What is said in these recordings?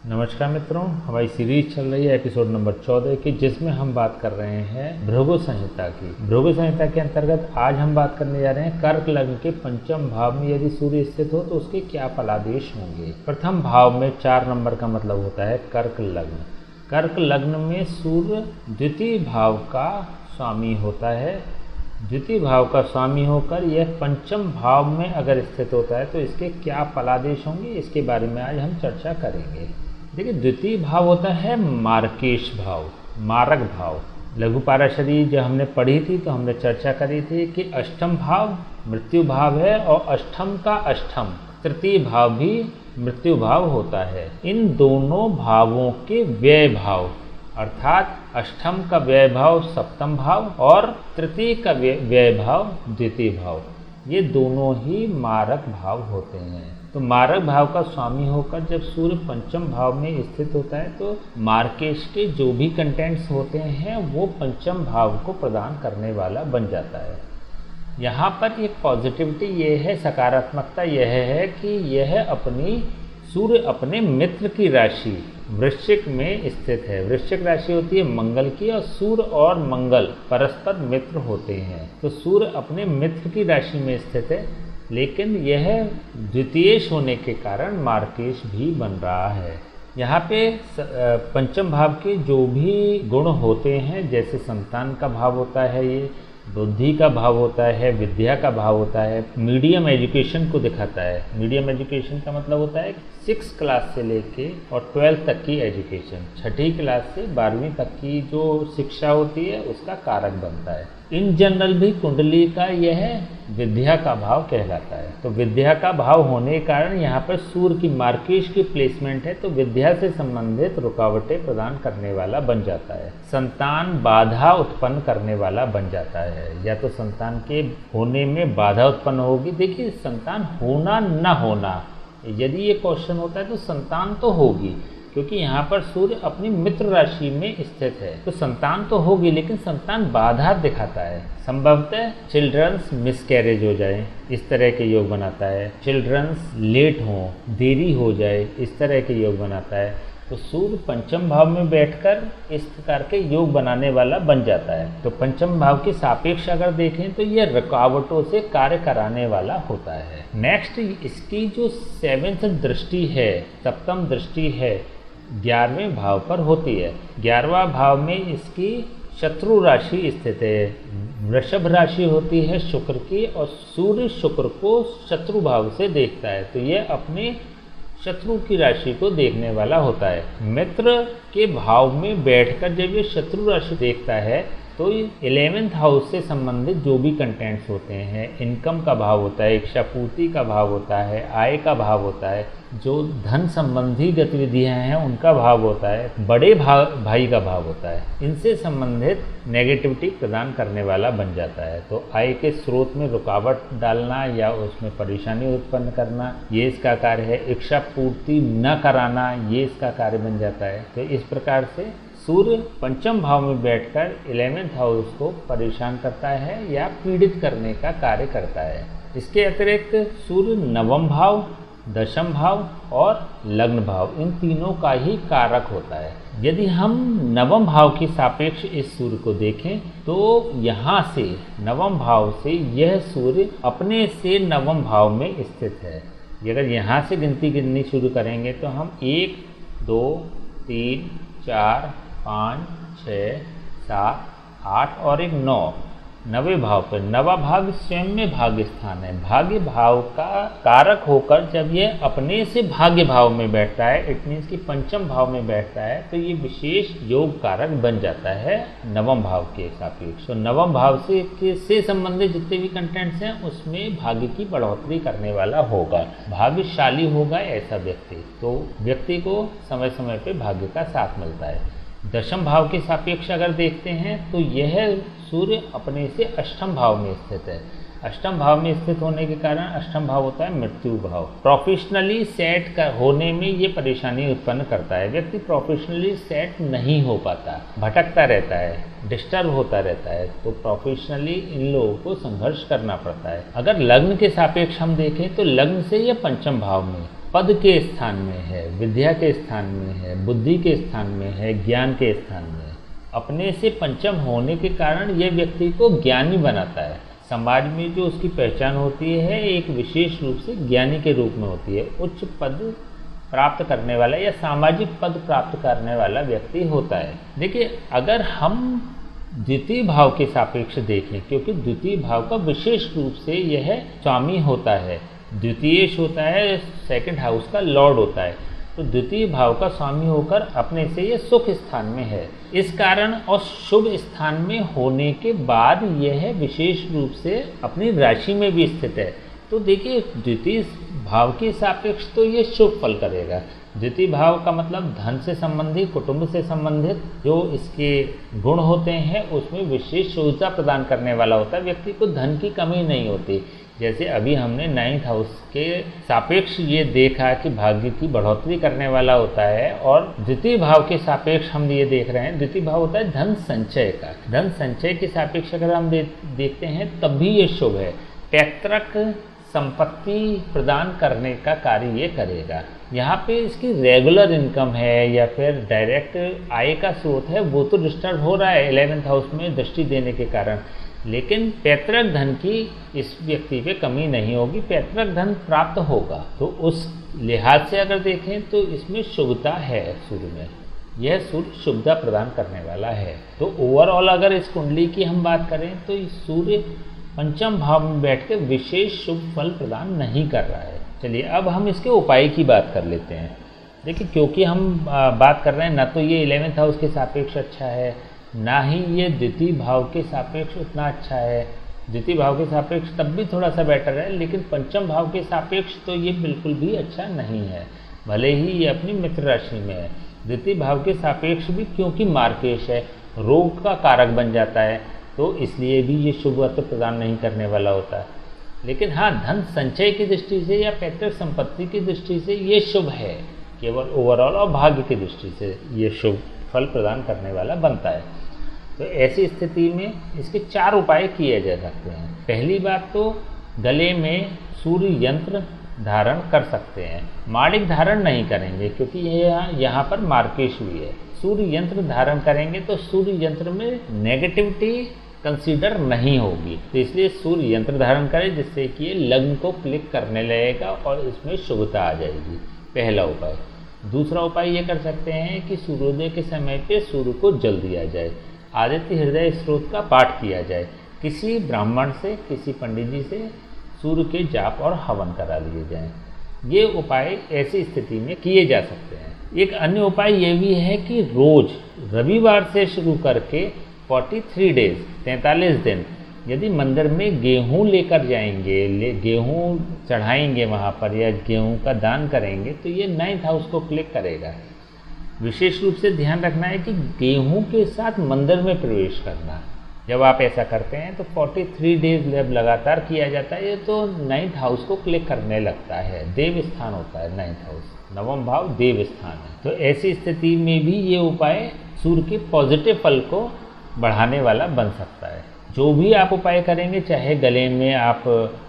नमस्कार मित्रों, हमारी सीरीज चल रही है एपिसोड नंबर 14 की, जिसमें हम बात कर रहे हैं भृगु संहिता की। भृगु संहिता के अंतर्गत आज हम बात करने जा रहे हैं कर्क लग्न के पंचम भाव में यदि सूर्य स्थित हो तो उसके क्या फलादेश होंगे। प्रथम भाव में 4 नंबर का मतलब होता है कर्क लग्न। कर्क लग्न में सूर्य द्वितीय भाव का स्वामी होता है। द्वितीय भाव का स्वामी होकर यह पंचम भाव में अगर स्थित होता है तो इसके क्या फलादेश होंगे, इसके बारे में आज हम चर्चा करेंगे। देखिए, द्वितीय भाव होता है मार्केश भाव, मारक भाव। लघु पाराशरी जब हमने पढ़ी थी तो हमने चर्चा करी थी कि अष्टम भाव मृत्यु भाव है और अष्टम का अष्टम तृतीय भाव भी मृत्यु भाव होता है। इन दोनों भावों के व्यय भाव अर्थात अष्टम का व्यय भाव सप्तम भाव और तृतीय का व्यय भाव द्वितीय भाव, ये दोनों ही मारक भाव होते हैं। तो मारक भाव का स्वामी होकर जब सूर्य पंचम भाव में स्थित होता है तो मार्केश के जो भी कंटेंट्स होते हैं वो पंचम भाव को प्रदान करने वाला बन जाता है। यहाँ पर एक पॉजिटिविटी ये है, सकारात्मकता यह है कि यह सूर्य अपने मित्र की राशि वृश्चिक में स्थित है। वृश्चिक राशि होती है मंगल की और सूर्य और मंगल परस्पर मित्र होते हैं। तो सूर्य अपने मित्र की राशि में स्थित है, लेकिन यह द्वितीयेश होने के कारण मार्केश भी बन रहा है। यहाँ पे पंचम भाव के जो भी गुण होते हैं, जैसे संतान का भाव होता है, ये बुद्धि का भाव होता है, विद्या का भाव होता है, मीडियम एजुकेशन को दिखाता है। मीडियम एजुकेशन का मतलब होता है 6 क्लास से लेके और 12th तक की एजुकेशन, 6ठी क्लास से 12वीं तक की जो शिक्षा होती है उसका कारक बनता है। इन जनरल भी कुंडली का यह विद्या का भाव कहलाता है। तो विद्या का भाव होने के कारण यहाँ पर सूर्य की मार्केश की प्लेसमेंट है, तो विद्या से संबंधित रुकावटें प्रदान करने वाला बन जाता है। संतान बाधा उत्पन्न करने वाला बन जाता है, या तो संतान के होने में बाधा उत्पन्न होगी। देखिए, संतान होना न होना, यदि ये क्वेश्चन होता है तो संतान तो होगी, क्योंकि यहाँ पर सूर्य अपनी मित्र राशि में स्थित है। तो संतान तो होगी, लेकिन संतान बाधा दिखाता है। संभवतः चिल्ड्रंस मिसकैरेज हो जाए, इस तरह के योग बनाता है। चिल्ड्रंस लेट हो, देरी हो जाए, इस तरह के योग बनाता है। तो सूर्य पंचम भाव में बैठकर इस प्रकार के योग बनाने वाला बन जाता है। तो पंचम भाव के सापेक्ष अगर देखें तो यह रुकावटों से कार्य कराने वाला होता है। नेक्स्ट, इसकी जो 7th दृष्टि है, सप्तम दृष्टि है, 11वें भाव पर होती है। 11वां भाव में इसकी शत्रु राशि स्थित है। वृषभ राशि होती है शुक्र की, और सूर्य शुक्र को शत्रु भाव से देखता है, तो यह अपने शत्रु की राशि को देखने वाला होता है। मित्र के भाव में बैठकर जब ये शत्रु राशि देखता है तो 11th हाउस से संबंधित जो भी कंटेंट्स होते हैं, इनकम का भाव होता है, इच्छा पूर्ति का भाव होता है, आय का भाव होता है, जो धन संबंधी गतिविधियां हैं उनका भाव होता है, बड़े भाई का भाव होता है, इनसे संबंधित नेगेटिविटी प्रदान करने वाला बन जाता है। तो आय के स्रोत में रुकावट डालना या उसमें परेशानी उत्पन्न करना, ये इसका कार्य है। इच्छा पूर्ति न कराना, ये इसका कार्य बन जाता है। तो इस प्रकार से सूर्य पंचम भाव में बैठकर 11th हाउस को परेशान करता है या पीड़ित करने का कार्य करता है। इसके अतिरिक्त सूर्य नवम भाव, दशम भाव और लग्न भाव, इन तीनों का ही कारक होता है। यदि हम नवम भाव के सापेक्ष इस सूर्य को देखें तो यहाँ से नवम भाव से यह सूर्य अपने से नवम भाव में स्थित है। अगर यहाँ से गिनती गिननी शुरू करेंगे तो हम 1 2 3 4 5 6 7 8 और एक 9, 9वें भाव पर। नवा भाव स्वयं में भाग्य स्थान है। भाग्य भाव का कारक होकर जब ये अपने से भाग्य भाव में बैठता है, इट मीन्स कि पंचम भाव में बैठता है, तो ये विशेष योग कारक बन जाता है नवम भाव के सापेक्ष। तो नवम भाव से संबंधित जितने भी कंटेंट्स हैं उसमें भाग्य की बढ़ोतरी करने वाला होगा, भाग्यशाली होगा ऐसा व्यक्ति। तो व्यक्ति को समय समय पर भाग्य का साथ मिलता है। दशम भाव के सापेक्ष अगर देखते हैं तो यह सूर्य अपने से अष्टम भाव में स्थित है। अष्टम भाव में स्थित होने के कारण अष्टम भाव होता है मृत्यु भाव। प्रोफेशनली सेट होने में ये परेशानी उत्पन्न करता है। व्यक्ति प्रोफेशनली सेट नहीं हो पाता, भटकता रहता है, डिस्टर्ब होता रहता है, तो प्रोफेशनली इन लोगों को संघर्ष करना पड़ता है। अगर लग्न के सापेक्ष हम देखें तो लग्न से ये पंचम भाव में, पद के स्थान में है, विद्या के स्थान में है, बुद्धि के स्थान में है, ज्ञान के स्थान में है। अपने से पंचम होने के कारण यह व्यक्ति को ज्ञानी बनाता है। समाज में जो उसकी पहचान होती है एक विशेष रूप से ज्ञानी के रूप में होती है। उच्च पद प्राप्त करने वाला या सामाजिक पद प्राप्त करने वाला व्यक्ति होता है। देखिए, अगर हम द्वितीय भाव के सापेक्ष देखें, क्योंकि द्वितीय भाव का विशेष रूप से यह स्वामी होता है, द्वितीयेश होता है, सेकंड हाउस का लॉर्ड होता है, तो द्वितीय भाव का स्वामी होकर अपने से यह सुख स्थान में है। इस कारण और शुभ स्थान में होने के बाद यह विशेष रूप से अपनी राशि में भी स्थित है। तो देखिए, द्वितीय भाव के सापेक्ष तो ये शुभ फल करेगा। द्वितीय भाव का मतलब धन से संबंधित, कुटुंब से संबंधित जो इसके गुण होते हैं उसमें विशेष सुविधा प्रदान करने वाला होता है। व्यक्ति को धन की कमी नहीं होती। जैसे अभी हमने 9th हाउस के सापेक्ष ये देखा कि भाग्य की बढ़ोतरी करने वाला होता है, और द्वितीय भाव के सापेक्ष हम ये देख रहे हैं, द्वितीय भाव होता है धन संचय का। धन संचय के सापेक्ष अगर हम देखते हैं तब भी ये शुभ है। पैतृक संपत्ति प्रदान करने का कार्य ये करेगा। यहाँ पे इसकी रेगुलर इनकम है या फिर डायरेक्ट आय का स्रोत है वो तो डिस्टर्ब हो रहा है 11th हाउस में दृष्टि देने के कारण, लेकिन पैतृक धन की इस व्यक्ति पे कमी नहीं होगी, पैतृक धन प्राप्त होगा। तो उस लिहाज से अगर देखें तो इसमें शुभता है। सूर्य में यह सूर्य शुभता प्रदान करने वाला है। तो ओवरऑल अगर इस कुंडली की हम बात करें तो सूर्य पंचम भाव में बैठ के विशेष शुभ फल प्रदान नहीं कर रहा है। चलिए अब हम इसके उपाय की बात कर लेते हैं। देखिए, क्योंकि हम बात कर रहे हैं ना तो ये 11th हाउस के सापेक्ष अच्छा है, ना ही ये द्वितीय भाव के सापेक्ष उतना अच्छा है। द्वितीय भाव के सापेक्ष तब भी थोड़ा सा बेटर है, लेकिन पंचम भाव के सापेक्ष तो ये बिल्कुल भी अच्छा नहीं है, भले ही ये अपनी मित्र राशि में है। द्वितीय भाव के सापेक्ष भी क्योंकि मार्केश है, रोग का कारक बन जाता है, तो इसलिए भी ये शुभत्व प्रदान नहीं करने वाला होता है। लेकिन हाँ, धन संचय की दृष्टि से या पैतृक संपत्ति की दृष्टि से ये शुभ है, केवल ओवरऑल और भाग्य की दृष्टि से ये शुभ फल प्रदान करने वाला बनता है। तो ऐसी स्थिति में इसके 4 उपाय किए जा सकते हैं। पहली बात तो गले में सूर्य यंत्र धारण कर सकते हैं। माणिक धारण नहीं करेंगे क्योंकि यहाँ पर मार्केश भी है। सूर्य यंत्र धारण करेंगे तो सूर्य यंत्र में नेगेटिविटी कंसीडर नहीं होगी, तो इसलिए सूर्य यंत्र धारण करें जिससे कि ये लग्न को क्लिक करने लगेगा और इसमें शुभता आ जाएगी। पहला उपाय। दूसरा उपाय ये कर सकते हैं कि सूर्योदय के समय पे सूर्य को जल दिया जाए, आदित्य हृदय स्रोत का पाठ किया जाए, किसी ब्राह्मण से, किसी पंडित जी से सूर्य के जाप और हवन करा लिए जाएं। ये उपाय ऐसी स्थिति में किए जा सकते हैं। एक अन्य उपाय ये भी है कि रोज रविवार से शुरू करके 43 डेज 43 दिन यदि मंदिर में गेहूं लेकर जाएंगे, गेहूं चढ़ाएंगे वहाँ पर या गेहूं का दान करेंगे तो ये 9th हाउस को क्लिक करेगा। विशेष रूप से ध्यान रखना है कि गेहूं के साथ मंदिर में प्रवेश करना। जब आप ऐसा करते हैं तो 43 डेज जब लगातार किया जाता है तो 9th हाउस को क्लिक करने लगता है। देव स्थान होता है 9th हाउस, 9वां भाव देव स्थान है। तो ऐसी स्थिति में भी ये उपाय सूर्य के पॉजिटिव फल को बढ़ाने वाला बन सकता है। जो भी आप उपाय करेंगे, चाहे गले में आप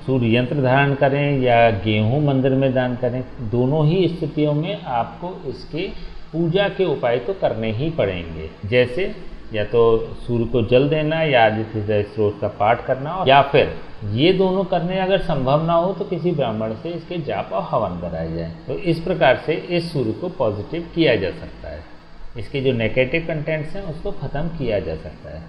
सूर्य यंत्र धारण करें या गेहूं मंदिर में दान करें, दोनों ही स्थितियों में आपको इसके पूजा के उपाय तो करने ही पड़ेंगे। जैसे या तो सूर्य को जल देना या आदित्य हृदय स्रोत का पाठ करना, या फिर ये दोनों करने अगर संभव ना हो तो किसी ब्राह्मण से इसके जाप और हवन कराए जाए। तो इस प्रकार से इस सूर्य को पॉजिटिव किया जा सकता है, इसके जो नेगेटिव कंटेंट्स हैं उसको ख़त्म किया जा सकता है।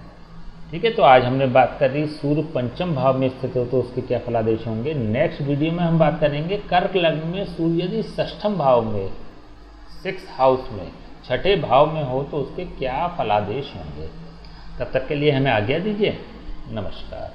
ठीक है, तो आज हमने बात करी सूर्य पंचम भाव में स्थित हो तो उसके क्या फलादेश होंगे। नेक्स्ट वीडियो में हम बात करेंगे कर्क लग्न में सूर्य यदि 6th भाव में 6th हाउस में 6ठे भाव में हो तो उसके क्या फलादेश होंगे। तब तक के लिए हमें आज्ञा दीजिए। नमस्कार।